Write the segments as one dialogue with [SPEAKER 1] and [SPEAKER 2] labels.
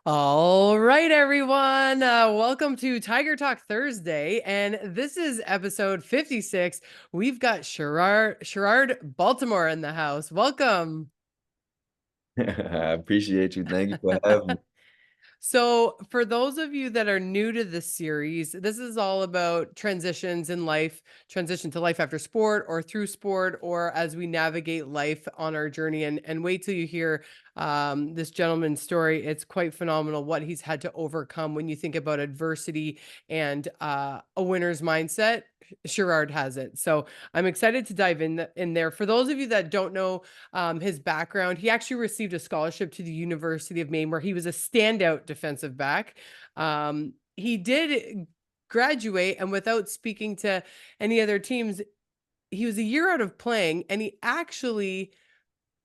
[SPEAKER 1] All right, everyone. Welcome to Tiger Talk Thursday. And this is episode 56. We've got Sherrod Baltimore in the house. Welcome.
[SPEAKER 2] I appreciate you. Thank you for having me.
[SPEAKER 1] So, for those of you that are new to this series, this is all about transitions in life, transition to life after sport or through sport, or as we navigate life on our journey. And wait till you hear this gentleman's story. It's quite phenomenal what he's had to overcome when you think about adversity and a winner's mindset. Sherrod has it. So I'm excited to dive in there. For those of you that don't know his background. He actually received a scholarship to the University of Maine, where he was a standout defensive back. He did graduate, and without speaking to any other teams, he was a year out of playing, and he actually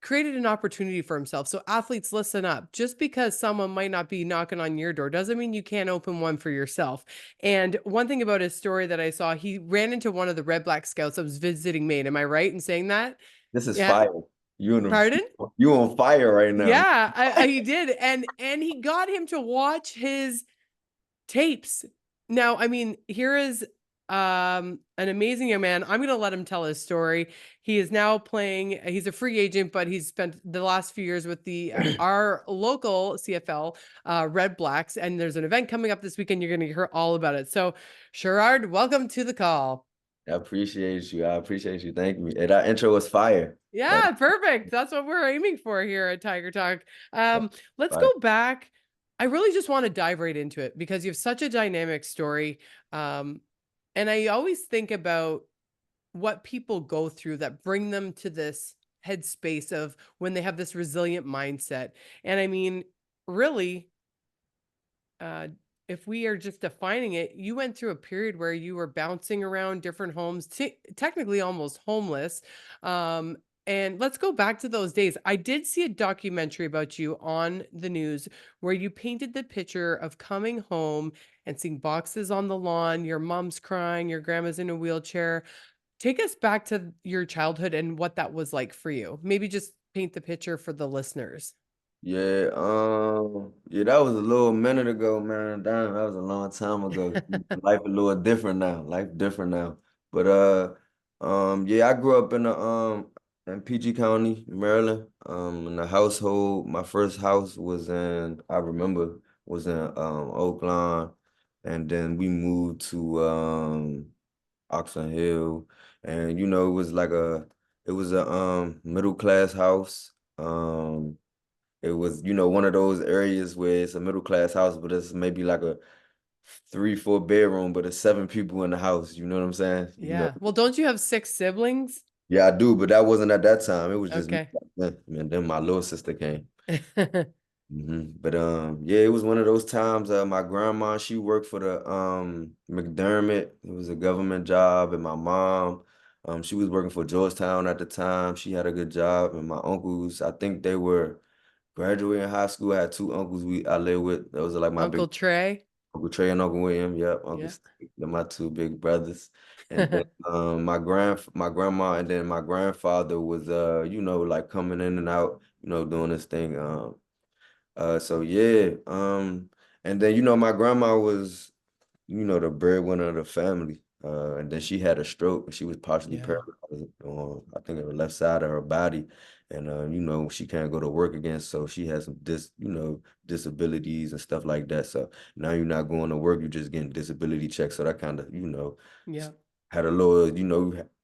[SPEAKER 1] created an opportunity for himself. So athletes, listen up. Just because someone might not be knocking on your door doesn't mean you can't open one for yourself. And one thing about his story that I saw, he ran into one of the RedBlack scouts that was visiting Maine. Am I right in saying that?
[SPEAKER 2] This is
[SPEAKER 1] Yeah.
[SPEAKER 2] fire. You on
[SPEAKER 1] Pardon?
[SPEAKER 2] you on fire right now.
[SPEAKER 1] Yeah, he did, and he got him to watch his tapes. Now, I mean, here is an amazing young man. I'm gonna let him tell his story. He is now playing. He's a free agent, but he's spent the last few years with the our local CFL RedBlacks, and there's an event coming up this weekend. You're gonna hear all about it. So, Sherrod, welcome to the call.
[SPEAKER 2] I appreciate you. I appreciate you. Thank you. And that intro was fire. That
[SPEAKER 1] Yeah, perfect. That's what we're aiming for here at Tiger Talk.
[SPEAKER 2] was
[SPEAKER 1] Let's
[SPEAKER 2] fire.
[SPEAKER 1] go back. I really just want to dive right into it because you have such a dynamic story. And I always think about what people go through that bring them to this headspace of when they have this resilient mindset. And I mean, really, uh, if we are just defining it, you went through a period where you were bouncing around different homes, technically almost homeless. Um, and let's go back to those days. I did see a documentary about you on the news where you painted the picture of coming home and seeing boxes on the lawn, your mom's crying, your grandma's in a wheelchair. Take us back to your childhood and what that was like for you. Maybe just paint the picture for the listeners.
[SPEAKER 2] Yeah, that was a little minute ago, man. Damn, that was a long time ago. Life a little different now. Life different now. But yeah, I grew up in PG County, Maryland. In the household, my first house was I remember was in Oak Lawn, and then we moved to Oxon Hill, and it was a middle class house. It was, one of those areas where it's a middle class house, but it's maybe like a 3, 4 bedroom, but it's 7 people in the house. You know what I'm saying?
[SPEAKER 1] Yeah. Well, don't you have six siblings?
[SPEAKER 2] Yeah, I do, but that wasn't at that time. It was just me
[SPEAKER 1] Okay.
[SPEAKER 2] back then. And then my little sister came. But yeah, it was one of those times. My grandma, she worked for the McDermott. It was a government job, and my mom, she was working for Georgetown at the time. She had a good job, and my uncles, I think they were graduating high school. I had two uncles I lived with. Those are like my big
[SPEAKER 1] Uncle Trey.
[SPEAKER 2] Uncle Trey and Uncle William. Yep, Uncle
[SPEAKER 1] Yeah.
[SPEAKER 2] Steve. They're my two big brothers. And then my grandma and then my grandfather was like coming in and out, doing this thing. So yeah, and then my grandma was, the breadwinner of the family. And then she had a stroke and she was partially
[SPEAKER 1] Yeah.
[SPEAKER 2] paralyzed on, I think, on the left side of her body. And she can't go to work again, so she has some disabilities and stuff like that. So now you're not going to work, you're just getting disability checks. So that kind of,
[SPEAKER 1] Yeah.
[SPEAKER 2] had a little,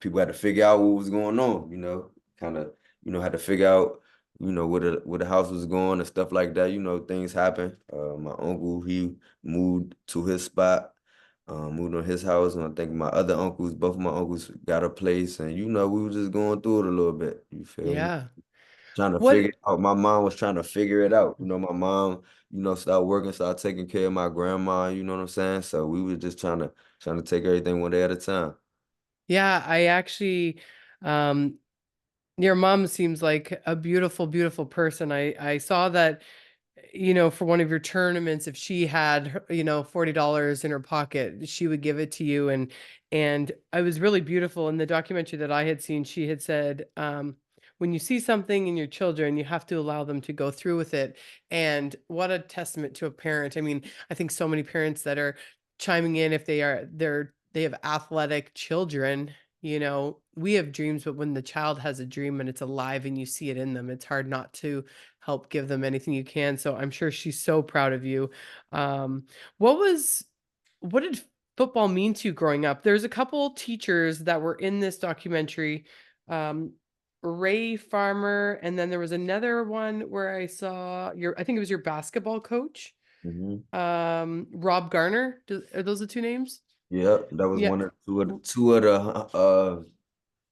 [SPEAKER 2] people had to figure out what was going on, kind of, had to figure out, where the house was going and stuff like that. Things happen. My uncle, he moved to his spot, moved on his house, and I think my other uncles, both of my uncles got a place, and we were just going through it a little bit. You feel me?
[SPEAKER 1] Yeah.
[SPEAKER 2] Trying to figure
[SPEAKER 1] What
[SPEAKER 2] it out. My mom was trying to figure it out. My mom, started working, started taking care of my grandma, you know what I'm saying? So we were just trying to take everything one day at a time.
[SPEAKER 1] yeah, I actually um your mom seems like a beautiful, beautiful person. I saw that, for one of your tournaments, if she had, $40 in her pocket, she would give it to you. And it was really beautiful. In the documentary that I had seen, she had said, when you see something in your children, you have to allow them to go through with it. And what a testament to a parent. I mean, I think so many parents that are chiming in, if they have athletic children, we have dreams, but when the child has a dream and it's alive and you see it in them, it's hard not to help give them anything you can. So I'm sure she's so proud of you. Um, what was what did football mean to you growing up? There's a couple teachers that were in this documentary. Um, Ray Farmer, and then there was another one where I saw I think it was your basketball coach,
[SPEAKER 2] Hmm.
[SPEAKER 1] Rob Garner. Are those the two names?
[SPEAKER 2] Yep, that was
[SPEAKER 1] Yeah.
[SPEAKER 2] one of
[SPEAKER 1] w-
[SPEAKER 2] two of the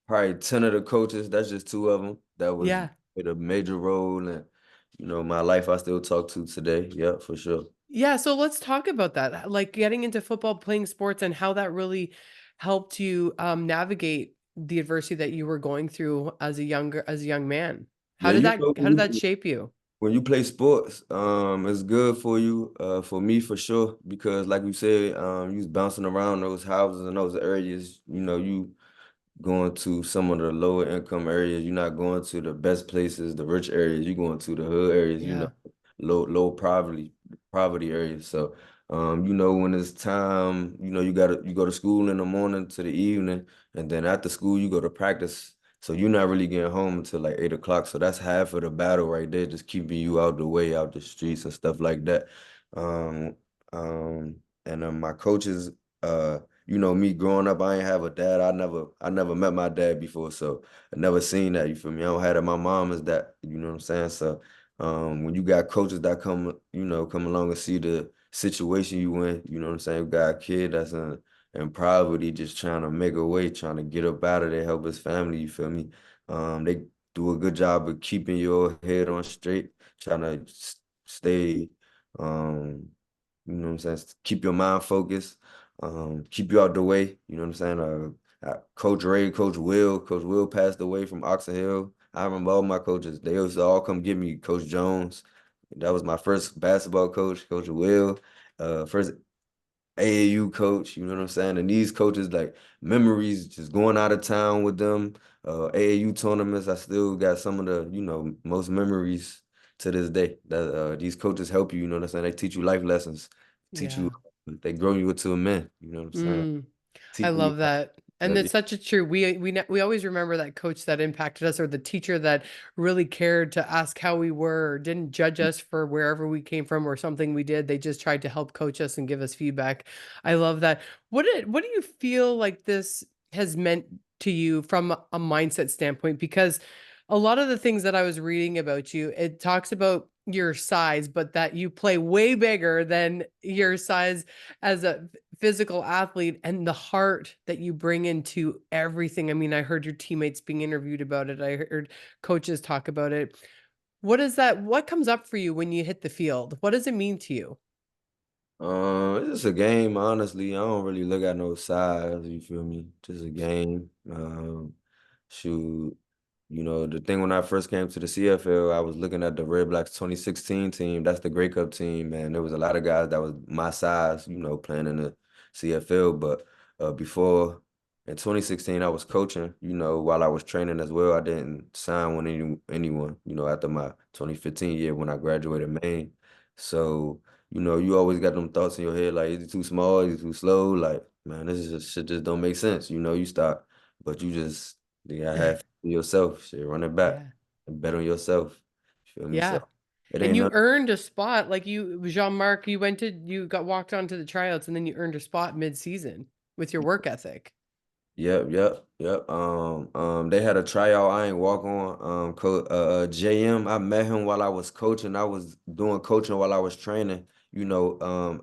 [SPEAKER 2] probably 10 of the coaches. That's just two of them that was
[SPEAKER 1] Yeah.
[SPEAKER 2] played a major role in my life. I still talk to today. Yep, for sure.
[SPEAKER 1] Yeah, so let's talk about that. Like getting into football, playing sports, and how that really helped you navigate the adversity that you were going through as a young man.
[SPEAKER 2] Yeah,
[SPEAKER 1] How did that shape you?
[SPEAKER 2] when you play sports, it's good for you, for me for sure, because like you said, you was bouncing around those houses and those areas. You going to some of the lower income areas. You're not going to the best places, the rich areas. You're going to the hood areas,
[SPEAKER 1] Yeah.
[SPEAKER 2] low poverty areas. So, when it's time, you go to school in the morning to the evening, and then after school you go to practice. So you're not really getting home until like 8 o'clock. So that's half of the battle right there, just keeping you out the way, out the streets and stuff like that. Um, um, and my coaches, me growing up, I ain't have a dad. I never met my dad before, so I never seen that. You feel me? I don't have that. My mom is that. You know what I'm saying? So, when you got coaches that come along and see the situation you in, you know what I'm saying? You got a kid that's in poverty, just trying to make a way, trying to get up out of there, help his family. You feel me? They do a good job of keeping your head on straight, trying to stay, what I'm saying? Keep your mind focused, keep you out the way. You know what I'm saying? Coach Ray, Coach Will passed away from Oxon Hill. I remember all my coaches. They used to all come get me. Coach Jones, that was my first basketball coach. Coach Will, first AAU coach. You know what I'm saying? And these coaches, like memories, just going out of town with them. AAU tournaments. I still got some of the most memories to this day. That these coaches help you. You know what I'm saying? They teach you life lessons. Teach you.
[SPEAKER 1] Yeah.
[SPEAKER 2] They grow you into a man. You know what I'm saying?
[SPEAKER 1] Mm. I
[SPEAKER 2] Teaching you.
[SPEAKER 1] love that. And
[SPEAKER 2] That,
[SPEAKER 1] it's such a true. We always remember that coach that impacted us, or the teacher that really cared to ask how we were, or didn't judge us for wherever we came from or something we did. They just tried to help coach us and give us feedback. I love that. What do you feel like this has meant to you from a mindset standpoint? Because a lot of the things that I was reading about you, it talks about your size, but that you play way bigger than your size as a physical athlete, and the heart that you bring into everything. I mean, I heard your teammates being interviewed about it. I heard coaches talk about it. What comes up for you when you hit the field? What does it mean to you?
[SPEAKER 2] it's just a game, honestly. I don't really look at no size, you feel me? Just a game. Shoot, the thing when I first came to the CFL, I was looking at the RedBlacks 2016 team. That's the Grey Cup team, man. There was a lot of guys that was my size, playing in the CFL. But before in 2016, I was coaching, while I was training as well. I didn't sign with anyone, after my 2015 year when I graduated Maine. So, you always got them thoughts in your head like, is he too small? Is he too slow? Like, man, this is just shit just don't make sense. You stop, but you gotta have faith in yourself. Shit, run it back
[SPEAKER 1] Yeah.
[SPEAKER 2] and bet on yourself. You feel me?
[SPEAKER 1] Yeah.
[SPEAKER 2] So it
[SPEAKER 1] And
[SPEAKER 2] ain't
[SPEAKER 1] you
[SPEAKER 2] nothing.
[SPEAKER 1] earned a spot. Like Jean-Marc, you got walked onto the tryouts, and then you earned a spot mid-season with your work ethic.
[SPEAKER 2] Yep. They had a tryout. I ain't walk on. JM. I met him while I was coaching. I was doing coaching while I was training.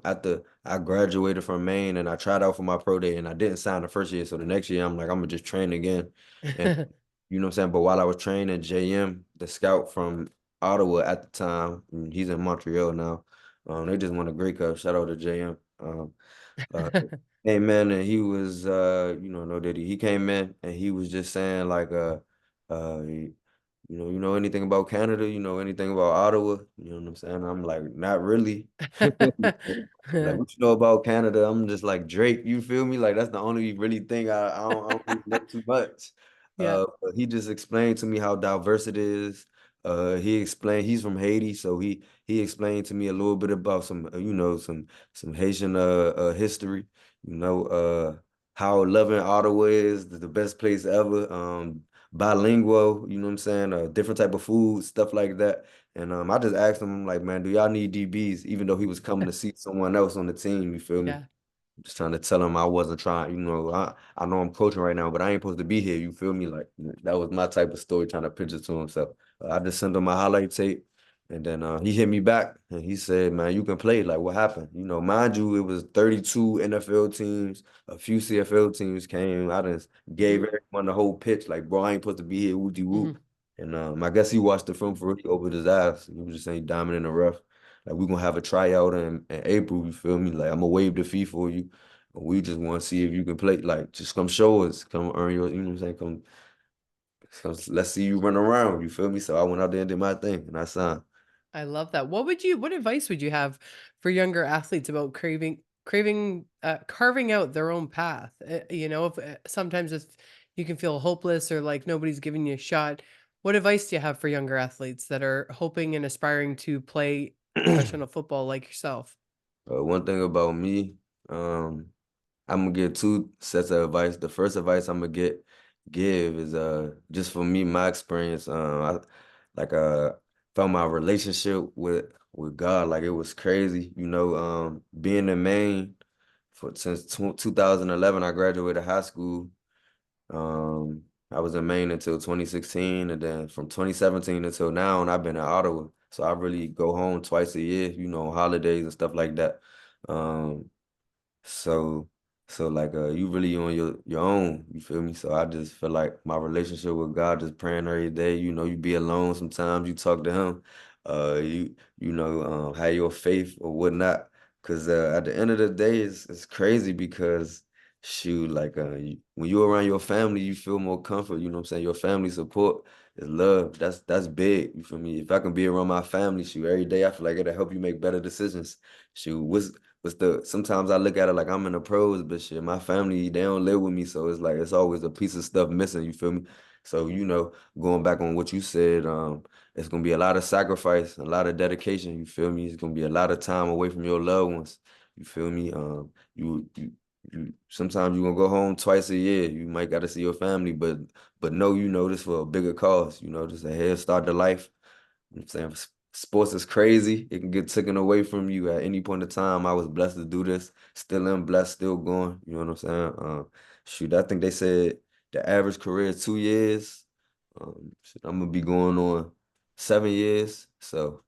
[SPEAKER 2] After I graduated from Maine and I tried out for my pro day and I didn't sign the first year. So the next year I'm like, I'm gonna just train again. And you know what I'm saying? But while I was training, JM, the scout from Ottawa at the time, he's in Montreal now. They just won a Grey Cup. Shout out to JM. Uh, Came in and he was no Diddy. He came in and he was just saying like you know anything about Canada, anything about Ottawa, you know what I'm saying? I'm like, not really. Like, what you know about Canada? I'm just like Drake, you feel me? Like that's the only really thing I don't really know too much.
[SPEAKER 1] Yeah.
[SPEAKER 2] But he just explained to me how diverse it is. He explained he's from Haiti, so he explained to me a little bit about some some Haitian history. How loving Ottawa is, the best place ever. Bilingual, you know what I'm saying? Different type of food, stuff like that. And I just asked him like, man, do y'all need DBs? Even though he was coming to see someone else on the team, you feel me?
[SPEAKER 1] Yeah.
[SPEAKER 2] Just trying to tell him I wasn't trying, I know I'm coaching right now, but I ain't supposed to be here. You feel me? Like that was my type of story trying to pitch it to him. So I just sent him my highlight tape, and then he hit me back and he said, "Man, you can play." Like what happened? Mind you, it was 32 NFL teams, a few CFL teams came. I just gave
[SPEAKER 1] Mm-hmm.
[SPEAKER 2] everyone the whole pitch, like, bro, I ain't supposed to be here. Whoopty
[SPEAKER 1] Mm-hmm.
[SPEAKER 2] whoop. And I guess he watched the film for real. He opened his eyes. He was just saying diamond in the rough. Like we're gonna have a tryout in April. You feel me? Like I'm gonna waive the fee for you. We just want to see if you can play. Like, just come show us. Come earn your, you know what I'm saying? Let's see you run around. You feel me? So I went out there and did my thing, and I signed.
[SPEAKER 1] I love that. What advice would you have for younger athletes about carving out their own path? If sometimes if you can feel hopeless or like nobody's giving you a shot, what advice do you have for younger athletes that are hoping and aspiring to play professional football like yourself?
[SPEAKER 2] One thing about me, um, I'm gonna give two sets of advice. The first advice I'm gonna give is just for me, my experience. I like found my relationship with God, like it was crazy. Being in Maine since 2011, I graduated high school. I was in Maine until 2016, and then from 2017 until now, and I've been in Ottawa. So I really go home twice a year, on holidays and stuff like that. Um, so so like you really on your own, you feel me? So I just feel like my relationship with God, just praying every day, you be alone sometimes, you talk to him, have your faith or whatnot. Cause at the end of the day, it's crazy because shoot, like when you're around your family, you feel more comfort, you know what I'm saying? Your family support is love. That's big, you feel me? If I can be around my family, shoot, every day I feel like it'll help you make better decisions. Shoot, sometimes I look at it like I'm in the pros, but shit, my family, they don't live with me, so it's like it's always a piece of stuff missing, you feel me? So, going back on what you said, it's gonna be a lot of sacrifice, a lot of dedication, you feel me? It's gonna be a lot of time away from your loved ones, you feel me? You sometimes you're gonna go home twice a year. You might gotta see your family, but no, this for a bigger cause, just a head start to life. I'm saying sports is crazy. It can get taken away from you at any point in time. I was blessed to do this. Still am blessed, still going. You know what I'm saying? Shoot, I think they said the average career is 2 years. I'm gonna be going on 7 years. So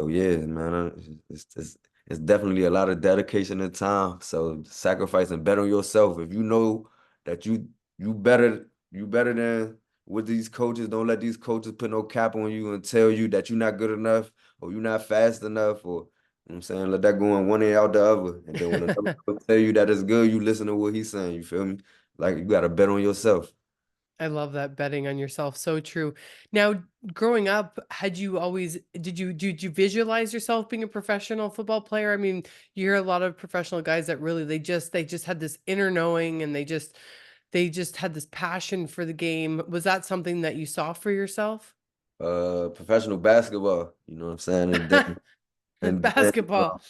[SPEAKER 2] yeah, man, it's definitely a lot of dedication and time. So sacrifice and bet on yourself. If you know that you better than with these coaches, don't let these coaches put no cap on you and tell you that you're not good enough or you're not fast enough or you know what I'm saying, let that go in one ear out the other. And then when another coach tell you that it's good, you listen to what he's saying. You feel me? Like you gotta bet on yourself.
[SPEAKER 1] I love that betting on yourself. So true. Now, growing up, did you visualize yourself being a professional football player? I mean, you hear a lot of professional guys that really they just had this inner knowing and they just had this passion for the game. Was that something that you saw for yourself?
[SPEAKER 2] Professional basketball, you know what I'm saying? And then
[SPEAKER 1] Basketball.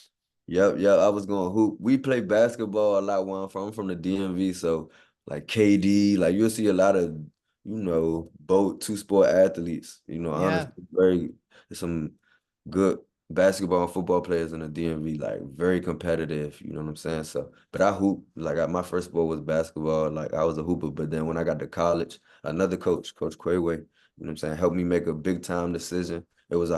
[SPEAKER 2] yep, yep. I was going hoop. We play basketball a lot where I'm from. I'm from the DMV, so like KD, like you'll see a lot of, both two-sport athletes.
[SPEAKER 1] Yeah.
[SPEAKER 2] Honestly, there's some good basketball and football players in the DMV, like very competitive. You know what I'm saying? So, but I hoop. Like my first sport was basketball. Like I was a hooper, but then when I got to college, another coach, Coach Quayway, you know what I'm saying, helped me make a big time decision. It was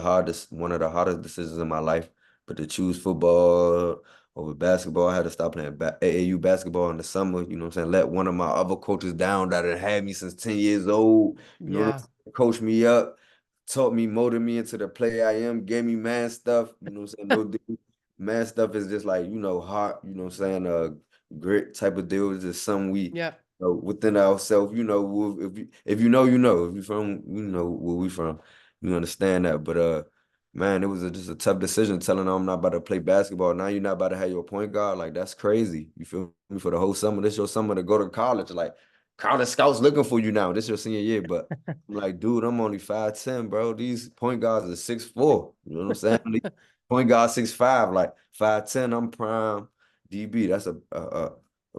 [SPEAKER 2] one of the hardest decisions in my life, but to choose football over basketball, I had to stop playing AAU basketball in the summer. You know what I'm saying? Let one of my other coaches down that had had me since 10 years old. You know what I'm
[SPEAKER 1] Yeah.
[SPEAKER 2] saying? Coach me up, taught me, molded me into the player I am, gave me man stuff. You know what I'm saying? No deal. Man stuff is just like, heart, you know what I'm saying? Grit type of deal is just something we
[SPEAKER 1] Yeah.
[SPEAKER 2] within ourselves, if you know, you know. If you from, where we from, you understand that. But man, it was just a tough decision telling them I'm not about to play basketball. Now you're not about to have your point guard. Like, that's crazy. You feel me? For the whole summer, this your summer to go to college. Like, college scouts looking for you now. This your senior year, but I'm like, dude, I'm only 5'10", bro. These point guards are 6'4". You know what I'm saying? These point guard 6'5", like 5'10". I'm prime DB. That's a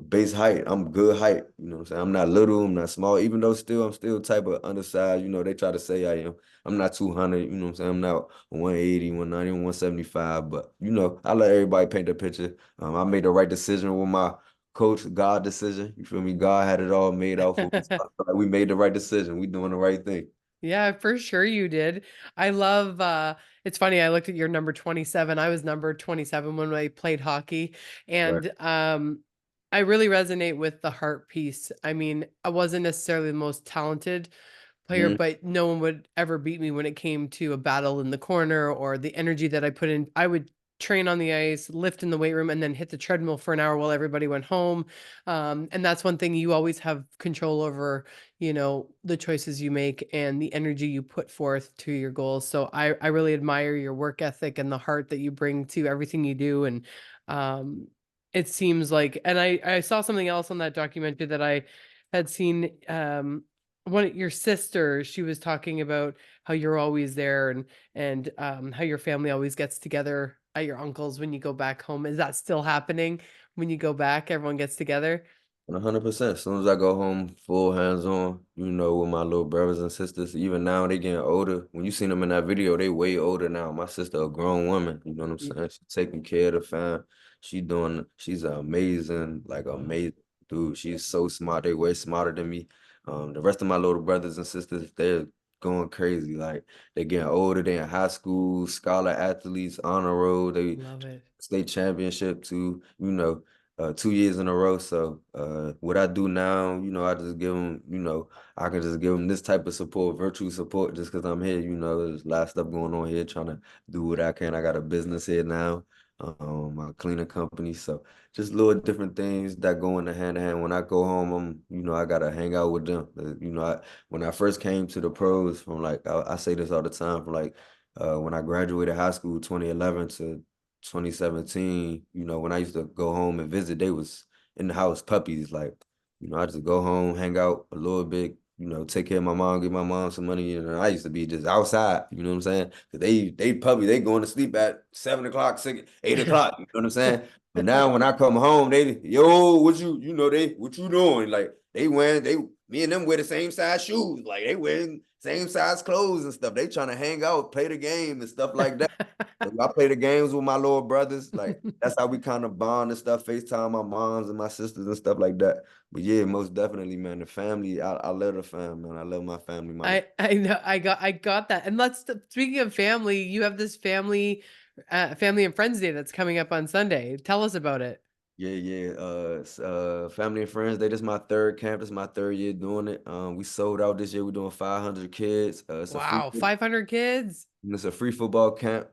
[SPEAKER 2] base height. I'm good height. You know what I'm saying? I'm not little. I'm not small. Even though still I'm still type of undersized. You know, they try to say I am. I'm not 200. You know what I'm saying? I'm not 180, 190, 175. But you know, I let everybody paint the picture. I made the right decision with my coach, God decision. You feel me? God had it all made out for us. I feel like we made the right decision. We doing the right thing.
[SPEAKER 1] Yeah, for sure you did. I love it's funny, I looked at your number 27. I was number 27 when I played hockey
[SPEAKER 2] Right.
[SPEAKER 1] and I really resonate with the heart piece. I mean, I wasn't necessarily the most talented player,
[SPEAKER 2] Mhm.
[SPEAKER 1] but no one would ever beat me when it came to a battle in the corner or the energy that I put in. I would train on the ice, lift in the weight room, and then hit the treadmill for an hour while everybody went home. And that's one thing you always have control over, the choices you make and the energy you put forth to your goals. So I really admire your work ethic and the heart that you bring to everything you do. And um, it seems like, and I saw something else on that documentary that I had seen. One of your sisters, she was talking about how you're always there and how your family always gets together at your uncle's when you go back home. Is that still happening when you go back? Everyone gets together?
[SPEAKER 2] 100%. As soon as I go home, full hands on, you know, with my little brothers and sisters. Even now, they getting older. When you seen them in that video, they way older now. My sister, a grown woman. You know what I'm
[SPEAKER 1] Y-
[SPEAKER 2] saying? She taking care of the fam. She's an amazing, like amazing dude. She's so smart. They way smarter than me. The rest of my little brothers and sisters, they're going crazy. Like they getting older. They in high school, scholar athletes, honor roll. They
[SPEAKER 1] Love it.
[SPEAKER 2] state championship too. You know, 2 years in a row. So what I do now, you know, I just give them, you know, I can just give them this type of support, virtual support, just because I'm here. You know, there's a lot of stuff going on here, trying to do what I can. I got a business here now, my cleaning company. So just little different things that go in the hand in hand. When I go home, I gotta hang out with them. When I first came to the pros, from like I say this all the time, from like when I graduated high school, 2011 to 2017, you know, when I used to go home and visit, they was in the house puppies. Like, you know, I just go home, hang out a little bit, you know, take care of my mom, give my mom some money. You know, I used to be just outside, you know what I'm saying? Cause they puppy, they going to sleep at 7 o'clock, 8 o'clock, you know what I'm saying? But now when I come home, yo, what you doing? Like me and them wear the same size shoes. Like they wearing same size clothes and stuff. They trying to hang out, play the game and stuff like that. I play the games with my little brothers. Like that's how we kind of bond and stuff. FaceTime my moms and my sisters and stuff like that. But yeah, most definitely, man. The family, I love the fam, man. I love my family,
[SPEAKER 1] I know I got that. And speaking of family, you have this family and friends day that's coming up on Sunday. Tell us about it.
[SPEAKER 2] yeah. Family and friends. This is my third campus, my third year doing it. We sold out this year. We're doing 500 kids. It's a free
[SPEAKER 1] Wow, 500 kids?
[SPEAKER 2] And it's a free football camp.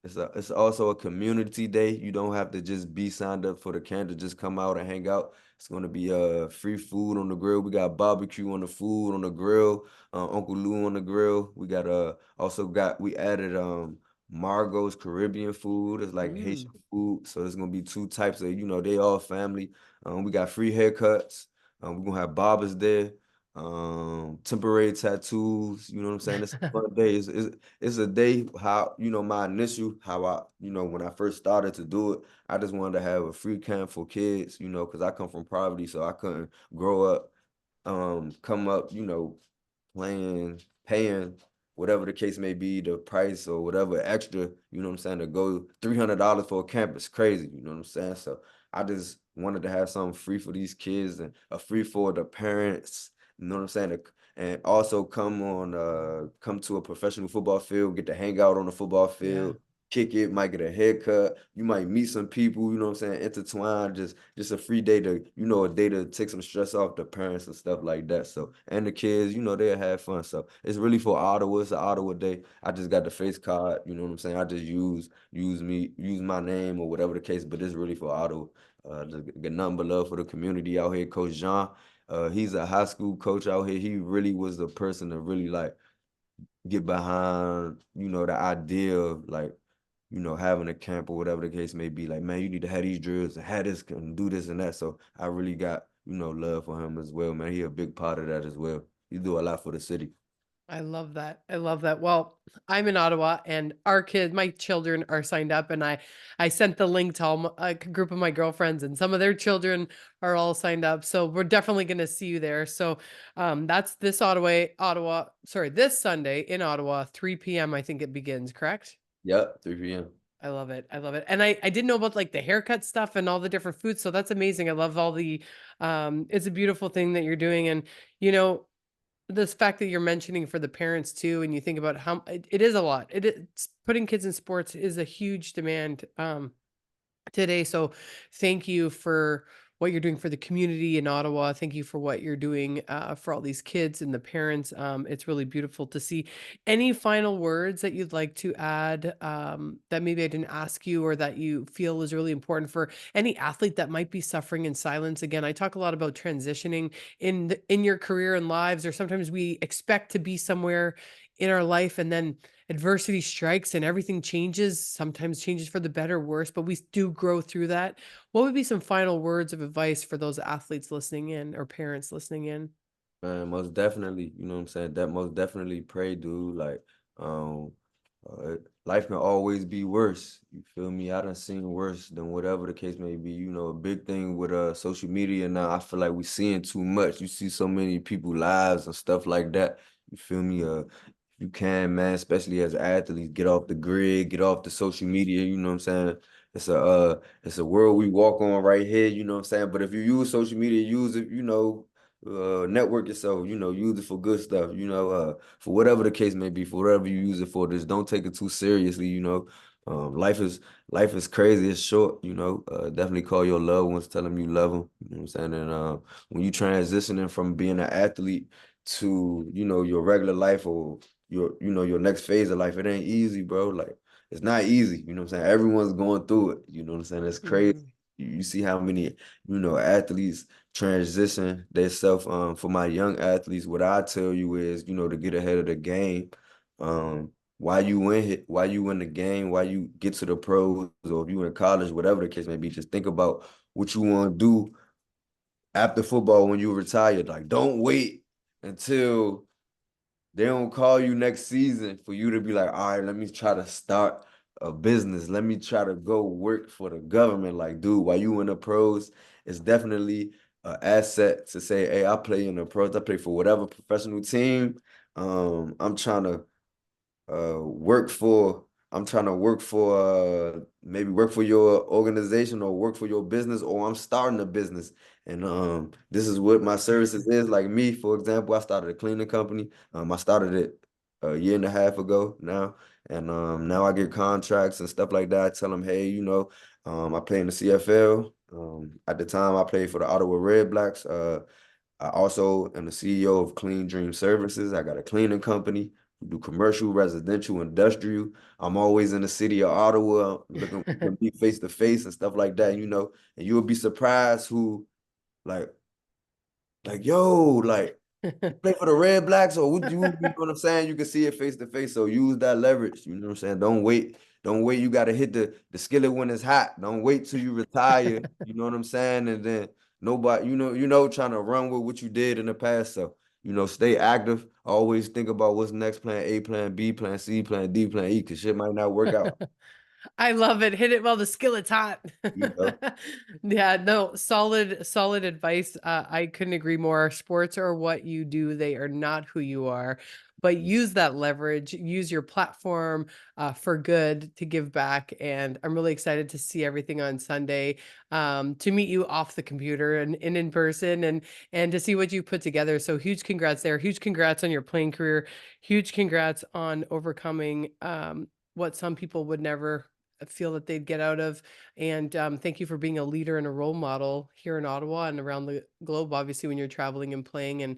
[SPEAKER 2] It's also a community day. You don't have to just be signed up for the camp to just come out and hang out. It's gonna be free food on the grill. We got barbecue on the food on the grill. Uncle Lou on the grill. We added Margot's Caribbean food. It's like
[SPEAKER 1] Mm.
[SPEAKER 2] Haitian food. So there's gonna be two types of, they all family. We got free haircuts. We're gonna have barbers there, temporary tattoos. You know what I'm saying? It's a fun day. It's a day how, my initial how I, when I first started to do it, I just wanted to have a free camp for kids, because I come from poverty, so I couldn't grow up, come up, paying whatever the case may be, the price or whatever extra, you know what I'm saying, to go $300 for a camp is crazy, you know what I'm saying? So I just wanted to have something free for these kids and a free for the parents, you know what I'm saying? And also come to a professional football field, get to hang out on the football
[SPEAKER 1] Yeah.
[SPEAKER 2] field, kick it, might get a haircut, you might meet some people, you know what I'm saying, intertwine, just a free day to, a day to take some stress off the parents and stuff like that. So, and the kids, they'll have fun. So it's really for Ottawa. It's an Ottawa day. I just got the face card, you know what I'm saying? I just use my name or whatever the case, but it's really for Ottawa. Just get nothing but love for the community out here. Coach Jean, he's a high school coach out here. He really was the person to really like get behind, the idea of like, having a camp or whatever the case may be. Like, man, you need to have these drills and have this and do this and that. So I really got love for him as well, man. He a big part of that as well. He do a lot for the city.
[SPEAKER 1] I love that. I love that. Well, I'm in Ottawa and my children are signed up, and I sent the link to a group of my girlfriends, and some of their children are all signed up. So we're definitely going to see you there. So that's this Sunday in Ottawa, 3 p.m. I think it begins, correct?
[SPEAKER 2] Yep, 3 p.m.
[SPEAKER 1] I love it. I love it. And I didn't know about like the haircut stuff and all the different foods. So that's amazing. I love all the it's a beautiful thing that you're doing. And you know, this fact that you're mentioning for the parents too, and you think about how it is a lot. It's putting kids in sports is a huge demand. Today. So thank you for what you're doing for the community in Ottawa. Thank you for what you're doing for all these kids and the parents. It's really beautiful to see. Any final words that you'd like to add that maybe I didn't ask you or that you feel is really important for any athlete that might be suffering in silence? Again, I talk a lot about transitioning in your career and lives, or sometimes we expect to be somewhere in our life and then adversity strikes and everything changes, sometimes changes for the better, worse, but we do grow through that. What would be some final words of advice for those athletes listening in or parents listening in?
[SPEAKER 2] Man, most definitely, you know what I'm saying? That most definitely pray, dude. Like, um, life can always be worse. You feel me? I done seen worse than whatever the case may be. A big thing with social media now, I feel like we seeing too much. You see so many people lives and stuff like that. You feel me? You can, man, especially as athletes, get off the grid, get off the social media, you know what I'm saying? It's a world we walk on right here, you know what I'm saying? But if you use social media, use it, network yourself, use it for good stuff, for whatever the case may be, for whatever you use it for. Just don't take it too seriously, life is crazy, it's short, definitely call your loved ones, tell them you love them, you know what I'm saying? And when you transitioning from being an athlete to, your regular life or your next phase of life, it ain't easy, bro. Like, it's not easy, you know what I'm saying? Everyone's going through it, you know what I'm saying? It's crazy.
[SPEAKER 1] Mhm.
[SPEAKER 2] You see how many, athletes transition themselves. For my young athletes, what I tell you is, to get ahead of the game. While you in the game, while you get to the pros, or if you in college, whatever the case may be, just think about what you want to do after football when you retire. Like, don't wait until they don't call you next season for you to be like, all right, let me try to start a business. Let me try to go work for the government. Like, dude, while you in the pros, it's definitely an asset to say, hey, I play in the pros. I play for whatever professional team. I'm trying to work for I'm trying to work for maybe work for your organization or work for your business, or I'm starting a business. And this is what my services is. Like me, for example, I started a cleaning company. I started it a year and a half ago now. And now I get contracts and stuff like that. I tell them, hey, I play in the CFL. At the time I played for the Ottawa RedBlacks. I also am the CEO of Clean Dream Services. I got a cleaning company. We do commercial, residential, industrial. I'm always in the city of Ottawa looking to meet face to face and stuff like that, and you'll be surprised who like yo, like you play for the Red Blacks, or would you know what I'm saying? You can see it face to face. So use that leverage. You know what I'm saying? Don't wait. Don't wait. You gotta hit the skillet when it's hot. Don't wait till you retire. You know what I'm saying? And then nobody, trying to run with what you did in the past. So, stay active. Always think about what's next, plan A, plan B, plan C, plan D, plan E, because shit might not work out.
[SPEAKER 1] I love it. Hit it while the skillet's hot.
[SPEAKER 2] You know?
[SPEAKER 1] Yeah, no, solid advice. I couldn't agree more. Sports are what you do. They are not who you are. But use that leverage, use your platform for good to give back. And I'm really excited to see everything on Sunday, to meet you off the computer and in person, and to see what you put together. So huge congrats there. Huge congrats on your playing career. Huge congrats on overcoming what some people would never feel that they'd get out of. And thank you for being a leader and a role model here in Ottawa and around the globe, obviously, when you're traveling and playing and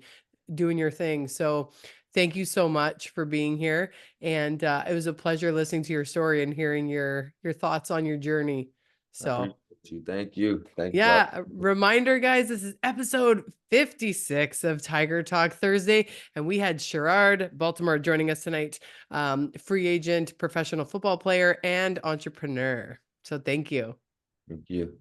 [SPEAKER 1] doing your thing. So thank you so much for being here. And it was a pleasure listening to your story and hearing your thoughts on your journey.
[SPEAKER 2] I
[SPEAKER 1] So
[SPEAKER 2] appreciate you. Thank you. Thank you for
[SPEAKER 1] yeah, a reminder, guys, this is episode 56 of Tiger Talk Thursday, and we had Sherrod Baltimore joining us tonight, free agent, professional football player, and entrepreneur. So thank you.
[SPEAKER 2] Thank you.